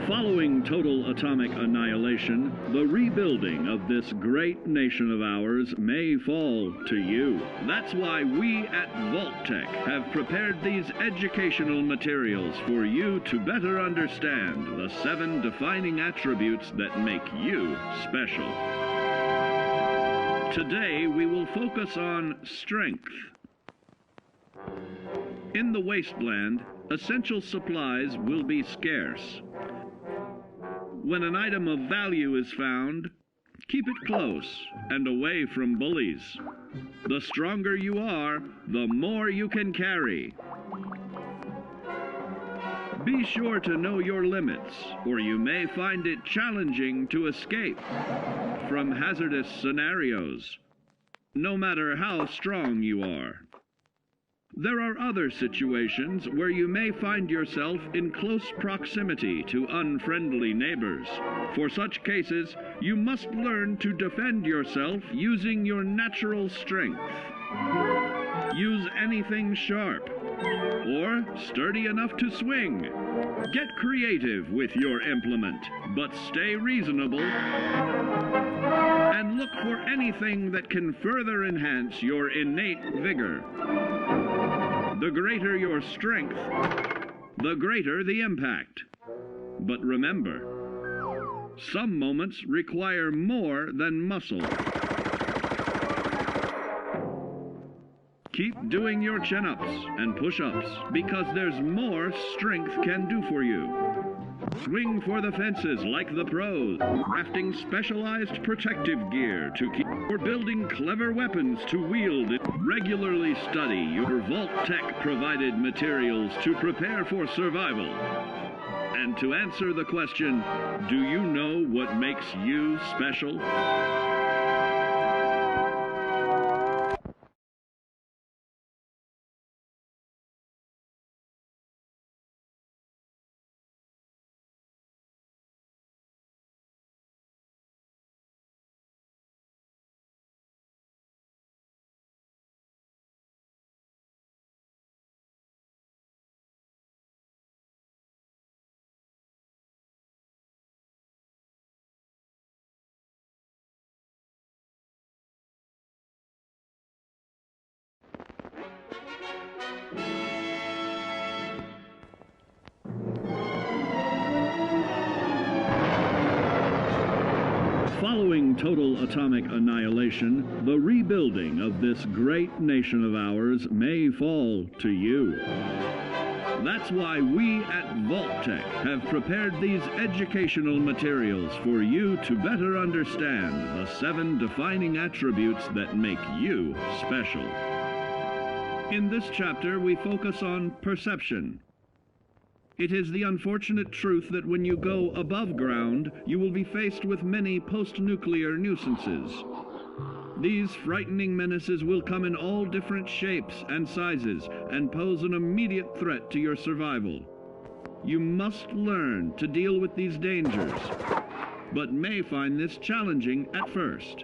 Following total atomic annihilation, the rebuilding of this great nation of ours may fall to you. That's why we at Vault-Tec have prepared these educational materials for you to better understand the 7 defining attributes that make you special. Today, we will focus on strength. In the wasteland, essential supplies will be scarce. When an item of value is found, keep it close and away from bullies. The stronger you are, the more you can carry. Be sure to know your limits, or you may find it challenging to escape from hazardous scenarios, no matter how strong you are. There are other situations where you may find yourself in close proximity to unfriendly neighbors. For such cases, you must learn to defend yourself using your natural strength. Use anything sharp or sturdy enough to swing. Get creative with your implement, but stay reasonable. And look for anything that can further enhance your innate vigor. The greater your strength, the greater the impact. But remember, some moments require more than muscle. Keep doing your chin-ups and push-ups, because there's more strength can do for you. Swing for the fences like the pros, crafting specialized protective gear to keep, or building clever weapons to wield. Regularly study your Vault-Tec provided materials to prepare for survival. And to answer the question, do you know what makes you special? Following total atomic annihilation, the rebuilding of this great nation of ours may fall to you. That's why we at Vault-Tec have prepared these educational materials for you to better understand the 7 defining attributes that make you special. In this chapter, we focus on perception. It is the unfortunate truth that when you go above ground, you will be faced with many post-nuclear nuisances. These frightening menaces will come in all different shapes and sizes and pose an immediate threat to your survival. You must learn to deal with these dangers, but may find this challenging at first.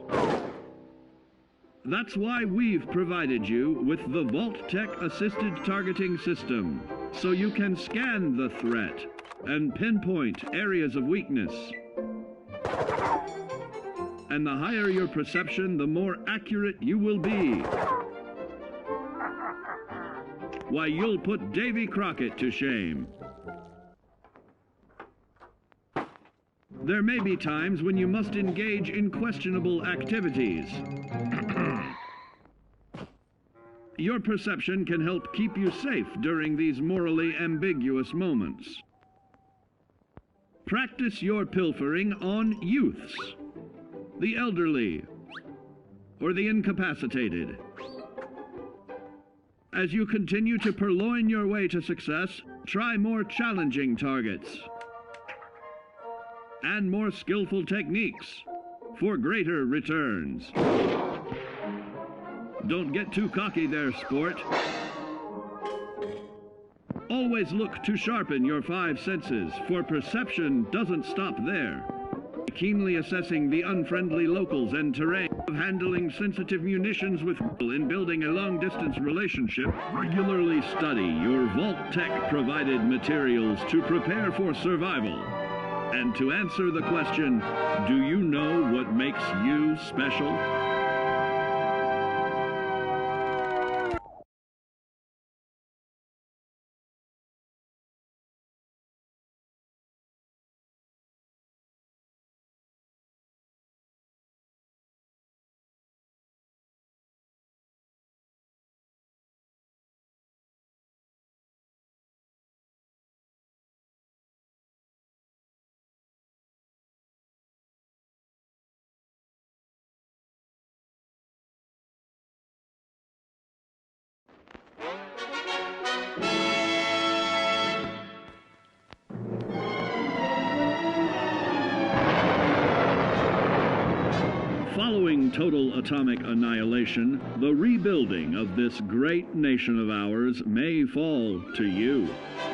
That's why we've provided you with the Vault-Tec assisted targeting system, so you can scan the threat and pinpoint areas of weakness. And the higher your perception, the more accurate you will be. Why, you'll put Davy Crockett to shame. There may be times when you must engage in questionable activities. Your perception can help keep you safe during these morally ambiguous moments. Practice your pilfering on youths, the elderly, or the incapacitated. As you continue to purloin your way to success, try more challenging targets and more skillful techniques for greater returns. Don't get too cocky there, sport. Always look to sharpen your 5 senses, for perception doesn't stop there. Keenly assessing the unfriendly locals and terrain, of handling sensitive munitions with in building a long-distance relationship. Regularly study your Vault-Tec provided materials to prepare for survival. And to answer the question, do you know what makes you special? Following total atomic annihilation, the rebuilding of this great nation of ours may fall to you.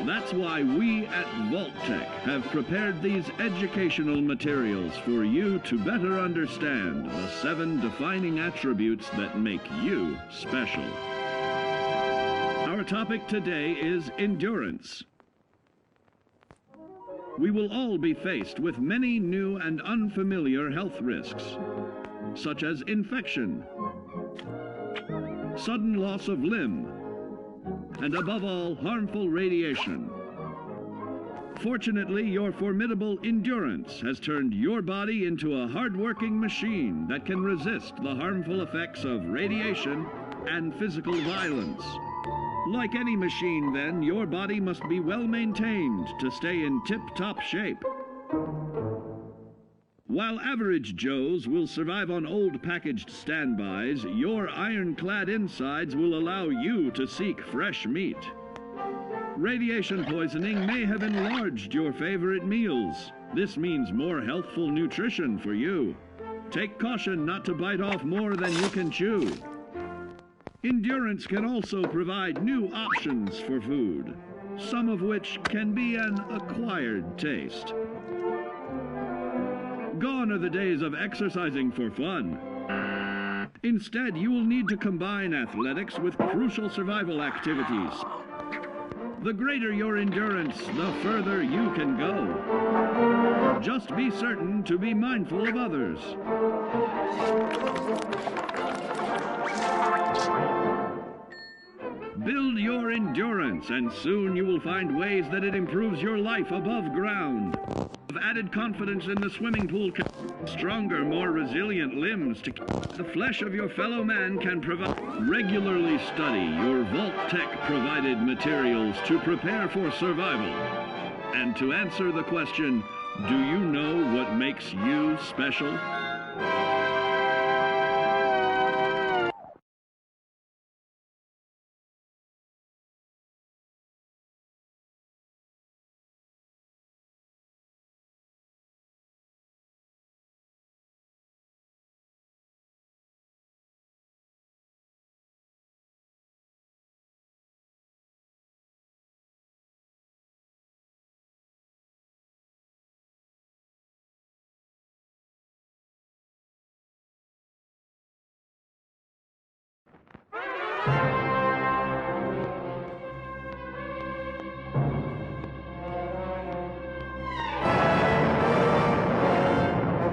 That's why we at Vault-Tec have prepared these educational materials for you to better understand the 7 defining attributes that make you special. Our topic today is endurance. We will all be faced with many new and unfamiliar health risks, such as infection, sudden loss of limb, and above all, harmful radiation. Fortunately, your formidable endurance has turned your body into a hard-working machine that can resist the harmful effects of radiation and physical violence. Like any machine, then, your body must be well maintained to stay in tip-top shape. While average Joes will survive on old packaged standbys, your ironclad insides will allow you to seek fresh meat. Radiation poisoning may have enlarged your favorite meals. This means more healthful nutrition for you. Take caution not to bite off more than you can chew. Endurance can also provide new options for food, some of which can be an acquired taste. Gone are the days of exercising for fun. Instead, you will need to combine athletics with crucial survival activities. The greater your endurance, the further you can go. Just be certain to be mindful of others. Build your endurance, and soon you will find ways that it improves your life above ground. Added confidence in the swimming pool, stronger, more resilient limbs to the flesh of your fellow man can provide. Regularly study your Vault-Tec provided materials to prepare for survival. And to answer the question, do you know what makes you special?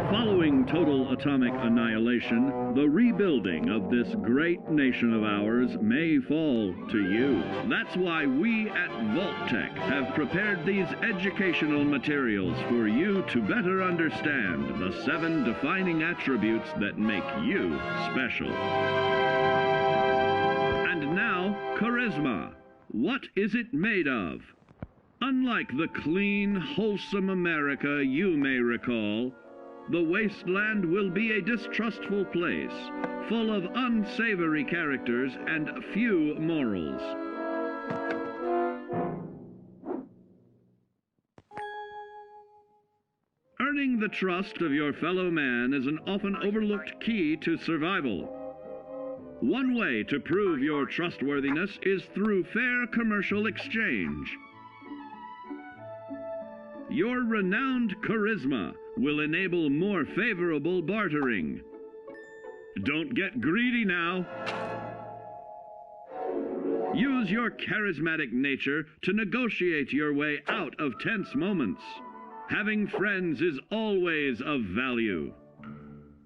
Following total atomic annihilation, the rebuilding of this great nation of ours may fall to you. That's why we at Vault-Tec have prepared these educational materials for you to better understand the 7 defining attributes that make you special. And now, charisma. What is it made of? Unlike the clean, wholesome America you may recall, the wasteland will be a distrustful place, full of unsavory characters and few morals. Earning the trust of your fellow man is an often overlooked key to survival. One way to prove your trustworthiness is through fair commercial exchange. Your renowned charisma will enable more favorable bartering. Don't get greedy now. Use your charismatic nature to negotiate your way out of tense moments. Having friends is always of value.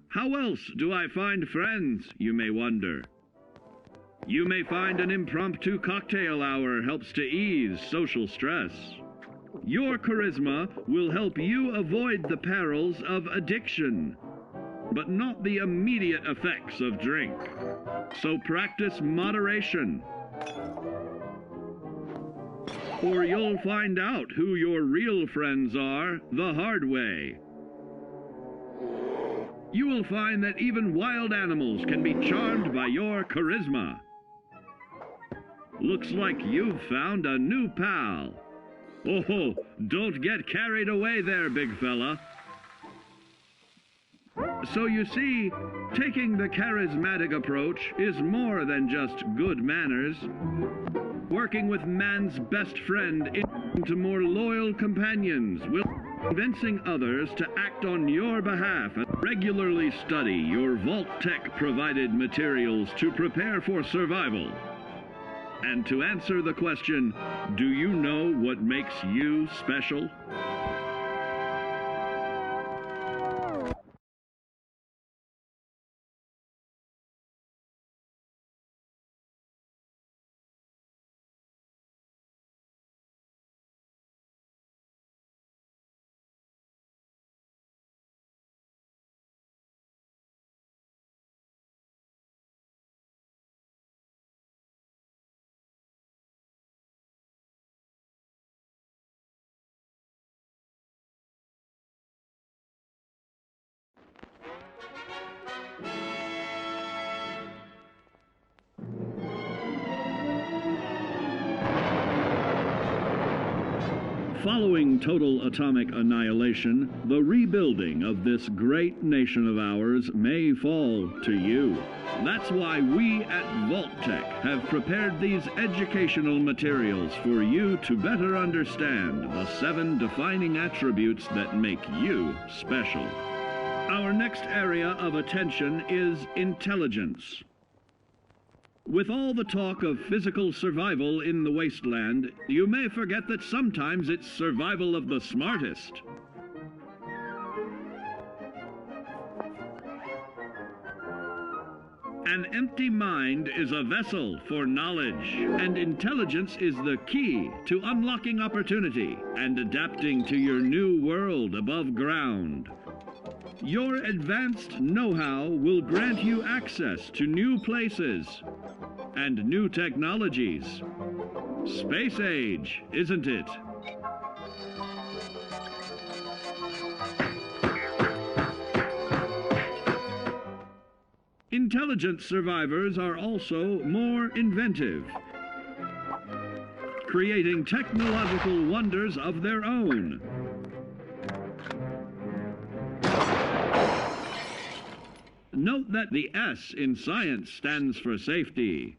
How else do I find friends, you may wonder? You may find an impromptu cocktail hour helps to ease social stress. Your charisma will help you avoid the perils of addiction, but not the immediate effects of drink. So practice moderation, or you'll find out who your real friends are the hard way. You will find that even wild animals can be charmed by your charisma. Looks like you've found a new pal. Oh, don't get carried away there, big fella. So you see, taking the charismatic approach is more than just good manners. Working with man's best friend into more loyal companions will convincing others to act on your behalf and regularly study your Vault-Tec provided materials to prepare for survival. And to answer the question, do you know what makes you special? Following total atomic annihilation, the rebuilding of this great nation of ours may fall to you. That's why we at Vault-Tec have prepared these educational materials for you to better understand the 7 defining attributes that make you special. Our next area of attention is intelligence. With all the talk of physical survival in the wasteland, you may forget that sometimes it's survival of the smartest. An empty mind is a vessel for knowledge, and intelligence is the key to unlocking opportunity and adapting to your new world above ground. Your advanced know-how will grant you access to new places and new technologies. Space age, isn't it? Intelligent survivors are also more inventive, creating technological wonders of their own. Note that the S in science stands for safety.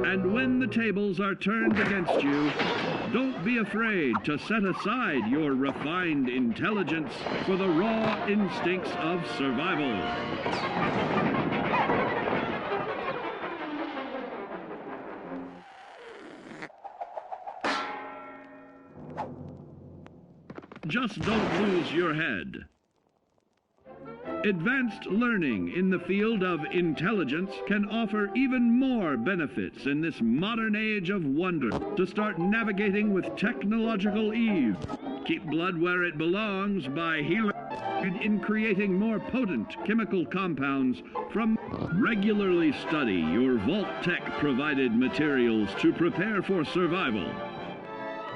And when the tables are turned against you, don't be afraid to set aside your refined intelligence for the raw instincts of survival. Just don't lose your head. Advanced learning in the field of intelligence can offer even more benefits in this modern age of wonder to start navigating with technological ease. Keep blood where it belongs by healing in creating more potent chemical compounds from. Regularly study your Vault-Tec provided materials to prepare for survival.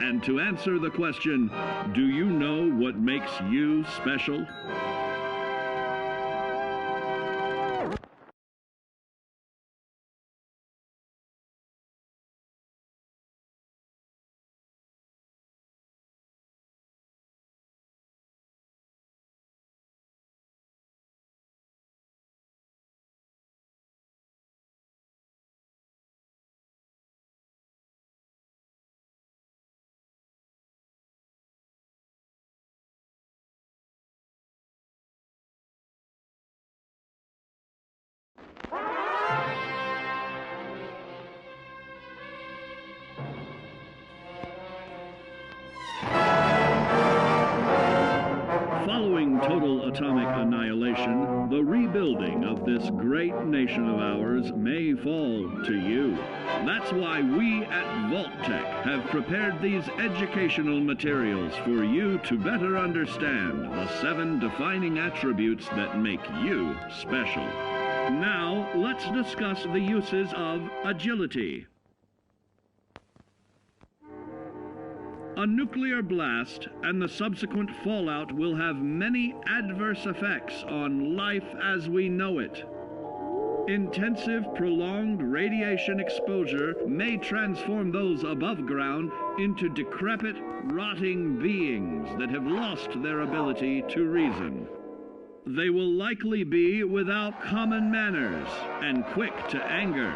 And to answer the question, do you know what makes you special? the rebuilding of this great nation of ours may fall to you. That's why we at Vault-Tec have prepared these educational materials for you to better understand the 7 defining attributes that make you special. Now, let's discuss the uses of agility. A nuclear blast and the subsequent fallout will have many adverse effects on life as we know it. Intensive, prolonged radiation exposure may transform those above ground into decrepit, rotting beings that have lost their ability to reason. They will likely be without common manners and quick to anger.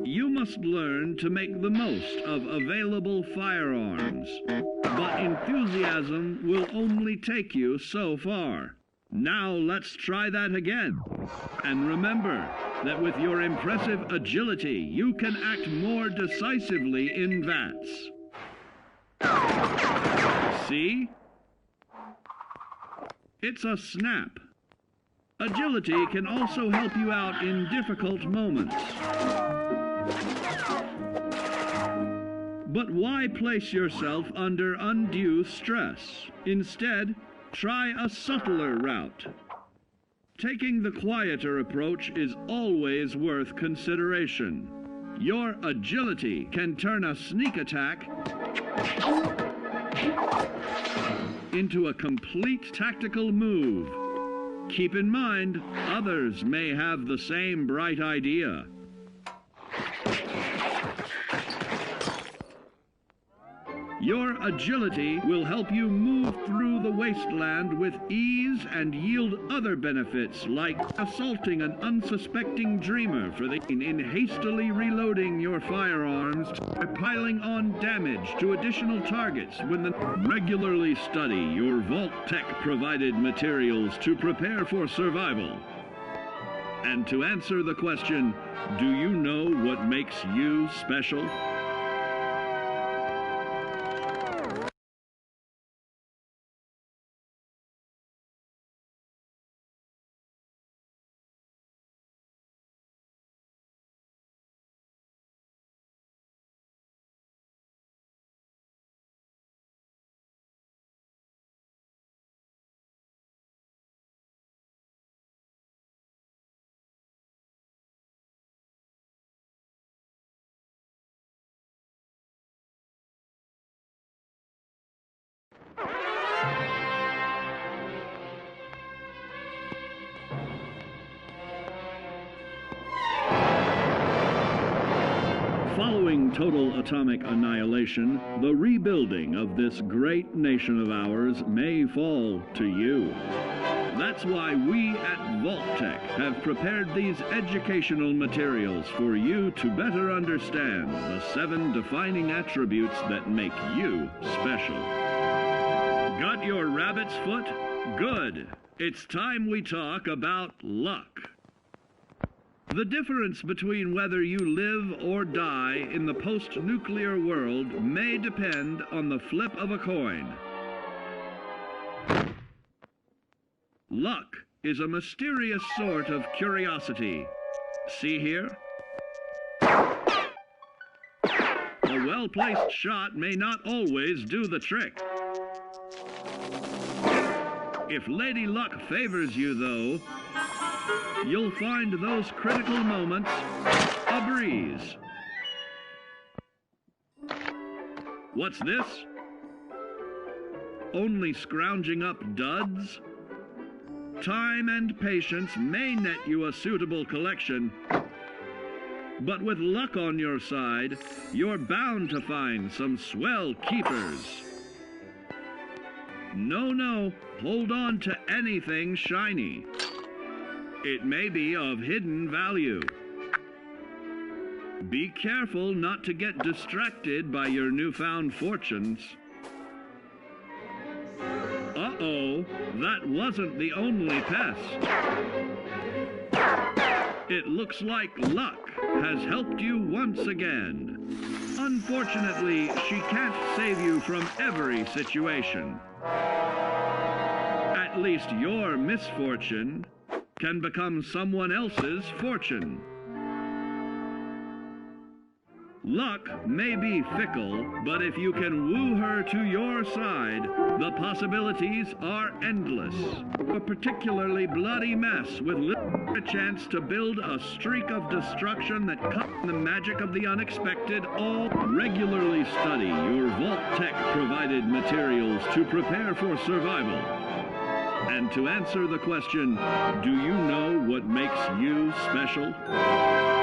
You must learn to make the most of available firearms, but enthusiasm will only take you so far. Now let's try that again. And remember that with your impressive agility, you can act more decisively in VATS. See? It's a snap. Agility can also help you out in difficult moments. But why place yourself under undue stress? Instead, try a subtler route. Taking the quieter approach is always worth consideration. Your agility can turn a sneak attack into a complete tactical move. Keep in mind, others may have the same bright idea. Your agility will help you move through the wasteland with ease and yield other benefits like assaulting an unsuspecting dreamer in hastily reloading your firearms or piling on damage to additional targets regularly study your Vault-Tec provided materials to prepare for survival. And to answer the question, do you know what makes you special? Following total atomic annihilation, the rebuilding of this great nation of ours may fall to you. That's why we at Vault-Tec have prepared these educational materials for you to better understand the 7 defining attributes that make you special. Got your rabbit's foot? Good. It's time we talk about luck. The difference between whether you live or die in the post-nuclear world may depend on the flip of a coin. Luck is a mysterious sort of curiosity. See here? A well-placed shot may not always do the trick. If Lady Luck favors you, though, you'll find those critical moments a breeze. What's this? Only scrounging up duds? Time and patience may net you a suitable collection, but with luck on your side, you're bound to find some swell keepers. No, hold on to anything shiny. It may be of hidden value. Be careful not to get distracted by your newfound fortunes. Uh-oh, that wasn't the only pest. It looks like luck has helped you once again. Unfortunately, she can't save you from every situation. At least your misfortune can become someone else's fortune. Luck may be fickle, but if you can woo her to your side, the possibilities are endless. A particularly bloody mess with a chance to build a streak of destruction that cuts the magic of the unexpected. All regularly study your Vault Tech provided materials to prepare for survival. And to answer the question, do you know what makes you special?